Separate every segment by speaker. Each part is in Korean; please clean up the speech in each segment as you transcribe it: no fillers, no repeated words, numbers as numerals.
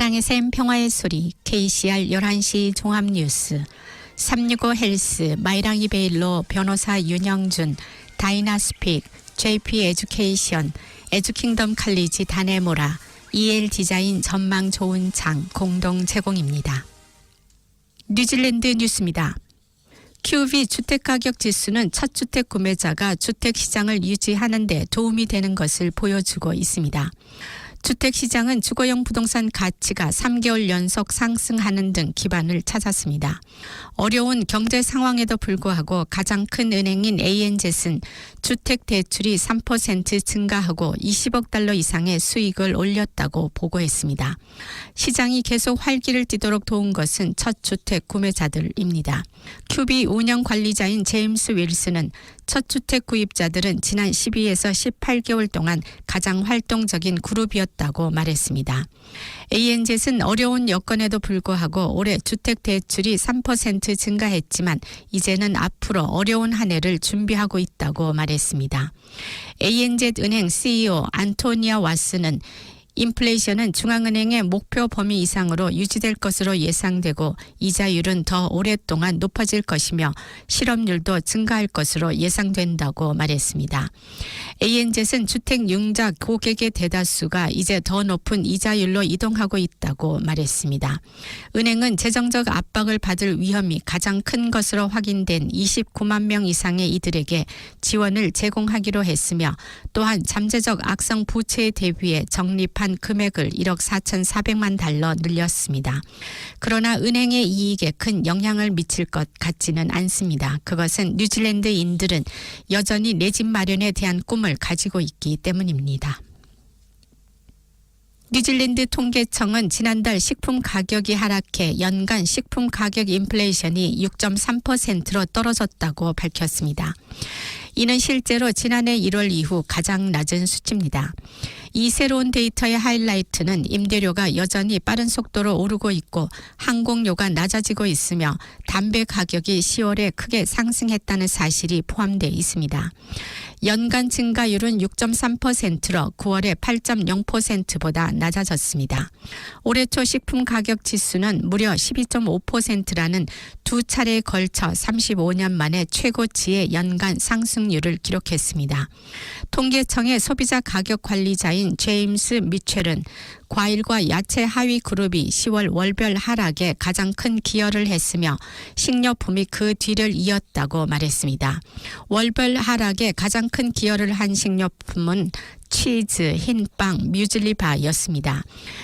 Speaker 1: 사랑의 샘 평화의 소리 KCR 11시 종합뉴스 365 헬스 마이랑이 베일로 변호사 윤영준 다이나스픽 JP 에듀케이션 에듀킹덤 칼리지 다네모라 EL 디자인 전망 좋은 창 공동 제공입니다. 뉴질랜드 뉴스입니다. QV 주택가격 지수는 첫 주택 구매자가 주택 시장을 유지하는 데 도움이 되는 것을 보여주고 있습니다. 주택시장은 주거용 부동산 가치가 3개월 연속 상승하는 등 기반을 찾았습니다. 어려운 경제 상황에도 불구하고 가장 큰 은행인 ANZ는 주택 대출이 3% 증가하고 20억 달러 이상의 수익을 올렸다고 보고했습니다. 시장이 계속 활기를 띠도록 도운 것은 첫 주택 구매자들입니다. QB 운영 관리자인 제임스 윌슨은 첫 주택 구입자들은 지난 12에서 18개월 동안 가장 활동적인 그룹이었다고 말했습니다. ANZ는 어려운 여건에도 불구하고 올해 주택 대출이 3% 증가했지만 이제는 앞으로 어려운 한 해를 준비하고 있다고 말했습니다. ANZ 은행 CEO 안토니아 와스는 인플레이션은 중앙은행의 목표 범위 이상으로 유지될 것으로 예상되고 이자율은 더 오랫동안 높아질 것이며 실업률도 증가할 것으로 예상된다고 말했습니다. ANZ는 주택 융자 고객의 대다수가 이제 더 높은 이자율로 이동하고 있다고 말했습니다. 은행은 재정적 압박을 받을 위험이 가장 큰 것으로 확인된 29만 명 이상의 이들에게 지원을 제공하기로 했으며 또한 잠재적 악성 부채에 대비해 적립한 금액을 1억 4,400만 달러 늘렸습니다. 그러나 은행의 이익에 큰 영향을 미칠 것 같지는 않습니다. 그것은 뉴질랜드인들은 여전히 내 집 마련에 대한 꿈을 가지고 있기 때문입니다. 뉴질랜드 통계청은 지난달 식품 가격이 하락해 연간 식품 가격 인플레이션이 6.3%로 떨어졌다고 밝혔습니다. 이는 실제로 지난해 1월 이후 가장 낮은 수치입니다. 이 새로운 데이터의 하이라이트는 임대료가 여전히 빠른 속도로 오르고 있고 항공료가 낮아지고 있으며 담배 가격이 10월에 크게 상승했다는 사실이 포함되어 있습니다. 연간 증가율은 6.3%로 9월에 8.0%보다 낮아졌습니다. 올해 초 식품 가격 지수는 무려 12.5%라는 두 차례에 걸쳐 35년 만에 최고치의 연간 상승률을 기록했습니다. 통계청의 소비자 가격 관리자인 제임스 미첼은 과일과 야채 하위 그룹이 10월 월별 하락에 가장 큰 기여를 했으며 식료품이 그 뒤를 이었다고 말했습니다. 월별 하락에 가장 큰 기여를 한 식료품은 치즈, 흰빵, 뮤즐리바였습니다.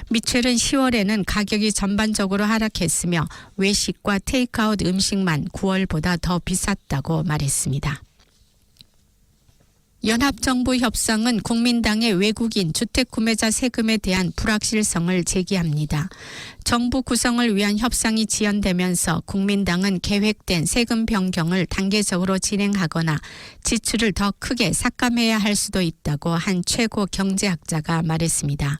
Speaker 1: 미첼은 10월에는 가격이 전반적으로 하락했으며 외식과 테이크아웃 음식만 9월보다 더 비쌌다고 말했습니다. 연합정부 협상은 국민당의 외국인 주택구매자 세금에 대한 불확실성을 제기합니다. 정부 구성을 위한 협상이 지연되면서 국민당은 계획된 세금 변경을 단계적으로 진행하거나 지출을 더 크게 삭감해야 할 수도 있다고 한 최고 경제학자가 말했습니다.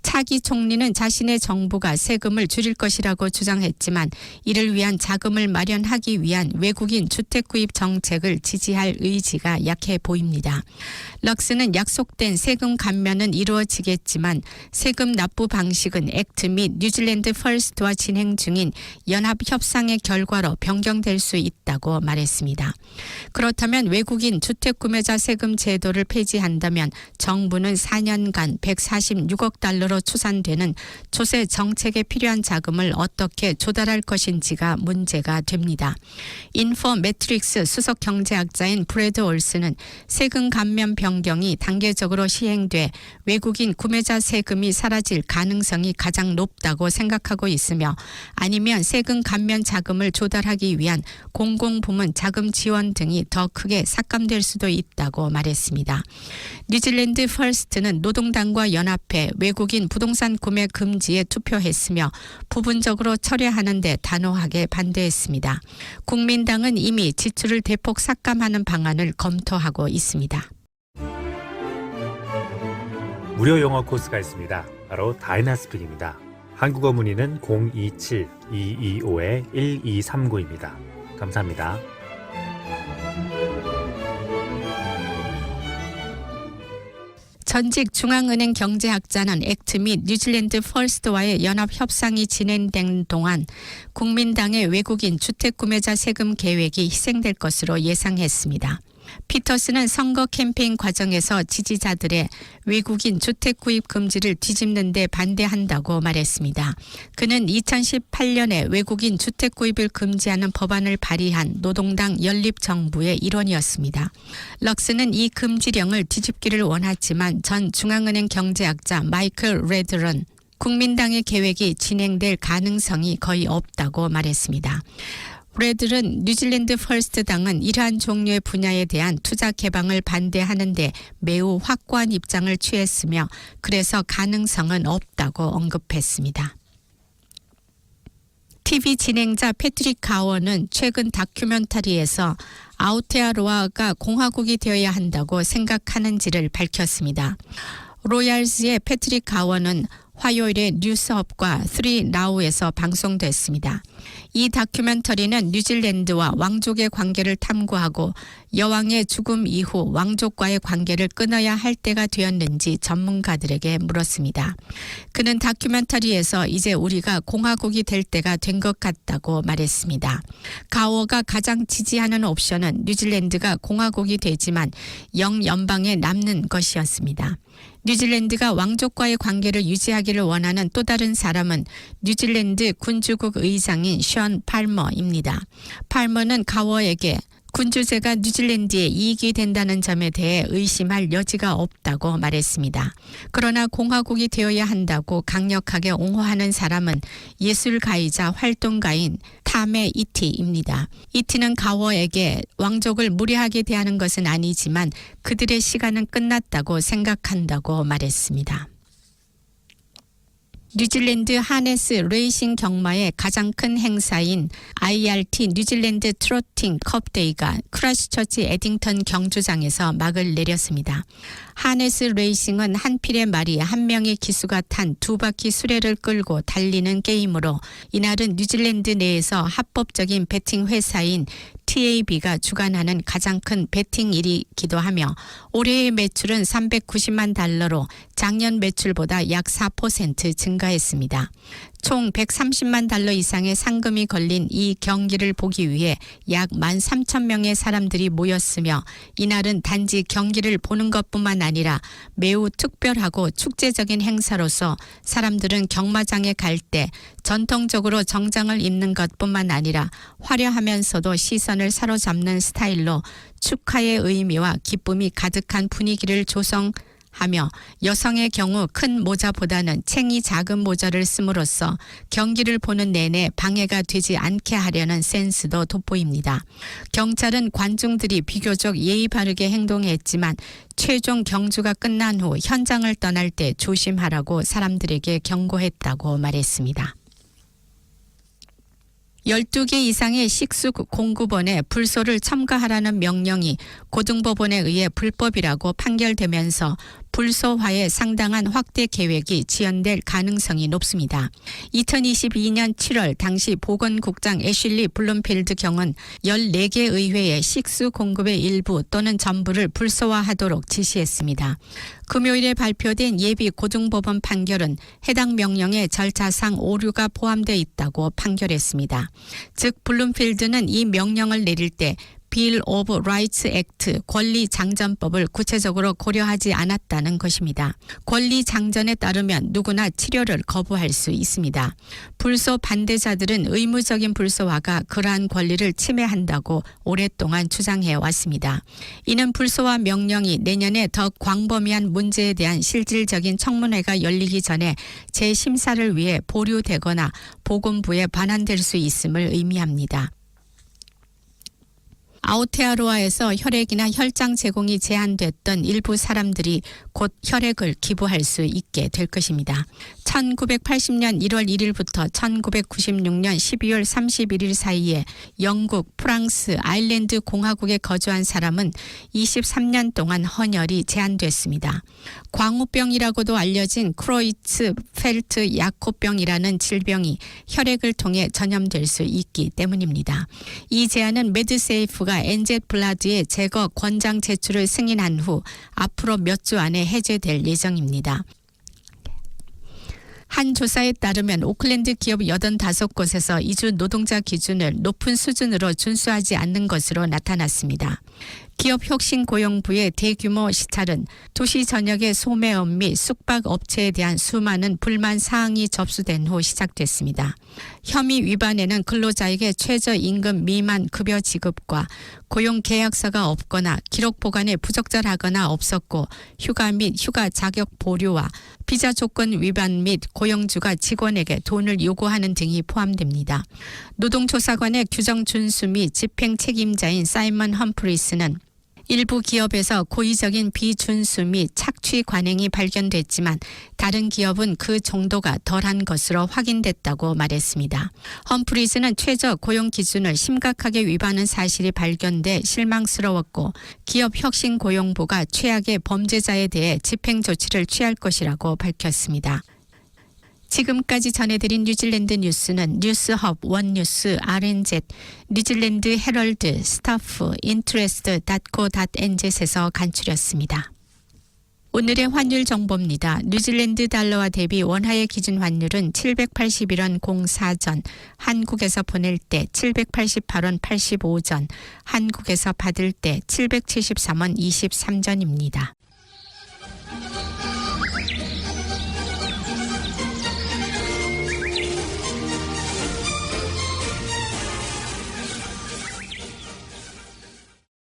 Speaker 1: 차기 총리는 자신의 정부가 세금을 줄일 것이라고 주장했지만 이를 위한 자금을 마련하기 위한 외국인 주택 구입 정책을 지지할 의지가 약해 보입니다. 럭스는 약속된 세금 감면은 이루어지겠지만 세금 납부 방식은 액트 및 뉴질랜드 퍼스트와 진행 중인 연합 협상의 결과로 변경될 수 있다고 말했습니다. 그렇다면 외국인 주택 구매자 세금 제도를 폐지한다면 정부는 4년간 146억 달러로 추산되는 조세 정책에 필요한 자금을 어떻게 조달할 것인지가 문제가 됩니다. 인포매트릭스 수석 경제학자인 브래드 올스는 세금 감면 변경이 단계적으로 시행돼 외국인 구매자 세금이 사라질 가능성이 가장 높다고 생각하고 있으며 아니면 세금 감면 자금을 조달하기 위한 공공부문 자금 지원 등이 더 크게 삭감될 수도 있다고 말했습니다. 뉴질랜드 퍼스트는 노동당과 연합해 외국인 부동산 구매 금지에 투표했으며 부분적으로 철회하는 데 단호하게 반대했습니다. 국민당은 이미 지출을 대폭 삭감하는 방안을 검토하고 있습니다.
Speaker 2: 무료 영어 코스가 있습니다. 바로 다이나스픽입니다. 한국어 문의는 027-225-1239입니다. 감사합니다.
Speaker 1: 전직 중앙은행 경제학자는 액트 및 뉴질랜드 퍼스트와의 연합 협상이 진행된 동안 국민당의 외국인 주택구매자 세금 계획이 희생될 것으로 예상했습니다. 피터스는 선거 캠페인 과정에서 지지자들의 외국인 주택 구입 금지를 뒤집는 데 반대한다고 말했습니다. 그는 2018년에 외국인 주택 구입을 금지하는 법안을 발의한 노동당 연립정부의 일원이었습니다. 럭스는 이 금지령을 뒤집기를 원하지만 전 중앙은행 경제학자 마이클 레드런 국민당의 계획이 진행될 가능성이 거의 없다고 말했습니다. 레들은 뉴질랜드 퍼스트 당은 이러한 종류의 분야에 대한 투자 개방을 반대하는데 매우 확고한 입장을 취했으며 그래서 가능성은 없다고 언급했습니다. TV 진행자 패트릭 가워는 최근 다큐멘터리에서 아오테아로아가 공화국이 되어야 한다고 생각하는지를 밝혔습니다. 로얄즈의 패트릭 가워는 화요일에 뉴스업과 3나우에서 방송됐습니다. 이 다큐멘터리는 뉴질랜드와 왕족의 관계를 탐구하고 여왕의 죽음 이후 왕족과의 관계를 끊어야 할 때가 되었는지 전문가들에게 물었습니다. 그는 다큐멘터리에서 이제 우리가 공화국이 될 때가 된 것 같다고 말했습니다. 가워가 가장 지지하는 옵션은 뉴질랜드가 공화국이 되지만 영연방에 남는 것이었습니다. 뉴질랜드가 왕족과의 관계를 유지하기를 원하는 또 다른 사람은 뉴질랜드 군주국 의장인 션 팔머입니다. 팔머는 가워에게 군주제가 뉴질랜드에 이익이 된다는 점에 대해 의심할 여지가 없다고 말했습니다. 그러나 공화국이 되어야 한다고 강력하게 옹호하는 사람은 예술가이자 활동가인 타메 이티입니다. 이티는 가워에게 왕족을 무례하게 대하는 것은 아니지만 그들의 시간은 끝났다고 생각한다고 말했습니다. 뉴질랜드 하네스 레이싱 경마의 가장 큰 행사인 IRT 뉴질랜드 트로팅 컵데이가 크라이스처치 에딩턴 경주장에서 막을 내렸습니다. 하네스 레이싱은 한 필의 말이 한 명의 기수가 탄 두 바퀴 수레를 끌고 달리는 게임으로 이날은 뉴질랜드 내에서 합법적인 베팅 회사인 TAB가 주관하는 가장 큰 베팅일이기도 하며 올해의 매출은 390만 달러로 작년 매출보다 약 4% 증가했습니다. 총 130만 달러 이상의 상금이 걸린 이 경기를 보기 위해 약 13,000명의 사람들이 모였으며 이날은 단지 경기를 보는 것뿐만 아니라 매우 특별하고 축제적인 행사로서 사람들은 경마장에 갈 때 전통적으로 정장을 입는 것뿐만 아니라 화려하면서도 시선을 사로잡는 스타일로 축하의 의미와 기쁨이 가득한 분위기를 조성하며 여성의 경우 큰 모자보다는 챙이 작은 모자를 씀으로써 경기를 보는 내내 방해가 되지 않게 하려는 센스도 돋보입니다. 경찰은 관중들이 비교적 예의 바르게 행동했지만 최종 경주가 끝난 후 현장을 떠날 때 조심하라고 사람들에게 경고했다고 말했습니다. 12개 이상의 식수 공급원에 불소를 첨가하라는 명령이 고등법원에 의해 불법이라고 판결되면서 불소화의 상당한 확대 계획이 지연될 가능성이 높습니다. 2022년 7월 당시 보건국장 애슐리 블룸필드 경은 14개 의회에 식수 공급의 일부 또는 전부를 불소화하도록 지시했습니다. 금요일에 발표된 예비 고등법원 판결은 해당 명령의 절차상 오류가 포함되어 있다고 판결했습니다. 즉 블룸필드는 이 명령을 내릴 때 빌 오브 라이츠 액트 권리장전법을 구체적으로 고려하지 않았다는 것입니다. 권리장전에 따르면 누구나 치료를 거부할 수 있습니다. 불소 반대자들은 의무적인 불소화가 그러한 권리를 침해한다고 오랫동안 주장해 왔습니다. 이는 불소화 명령이 내년에 더 광범위한 문제에 대한 실질적인 청문회가 열리기 전에 재심사를 위해 보류되거나 보건부에 반환될 수 있음을 의미합니다. 아오테아로아에서 혈액이나 혈장 제공이 제한됐던 일부 사람들이 곧 혈액을 기부할 수 있게 될 것입니다. 1980년 1월 1일부터 1996년 12월 31일 사이에 영국, 프랑스, 아일랜드 공화국에 거주한 사람은 23년 동안 헌혈이 제한됐습니다. 광우병이라고도 알려진 크로이츠펠트 야코병이라는 질병이 혈액을 통해 전염될 수 있기 때문입니다. 이 제한은 메드세이프가 정부가 NZ 블라드의 제거 권장 제출을 승인한 후 앞으로 몇 주 안에 해제될 예정입니다. 한 조사에 따르면 오클랜드 기업 85곳에서 이주 노동자 기준을 높은 수준으로 준수하지 않는 것으로 나타났습니다. 기업혁신고용부의 대규모 시찰은 도시 전역의 소매업 및 숙박업체에 대한 수많은 불만 사항이 접수된 후 시작됐습니다. 혐의 위반에는 근로자에게 최저임금 미만 급여 지급과 고용계약서가 없거나 기록 보관에 부적절하거나 없었고 휴가 및 휴가 자격 보류와 비자 조건 위반 및 고용주가 직원에게 돈을 요구하는 등이 포함됩니다. 노동조사관의 규정 준수 및 집행 책임자인 사이먼 험프리스는 일부 기업에서 고의적인 비준수 및 착취 관행이 발견됐지만 다른 기업은 그 정도가 덜한 것으로 확인됐다고 말했습니다. 험프리스는 최저 고용 기준을 심각하게 위반한 사실이 발견돼 실망스러웠고 기업혁신고용부가 최악의 범죄자에 대해 집행 조치를 취할 것이라고 밝혔습니다. 지금까지 전해드린 뉴질랜드 뉴스는 뉴스헙, 원뉴스, RNZ, 뉴질랜드 헤럴드, 스타프, interest.co.nz에서 간추렸습니다. 오늘의 환율 정보입니다. 뉴질랜드 달러와 대비 원화의 기준 환율은 781원 04전, 한국에서 보낼 때 788원 85전, 한국에서 받을 때 773원 23전입니다.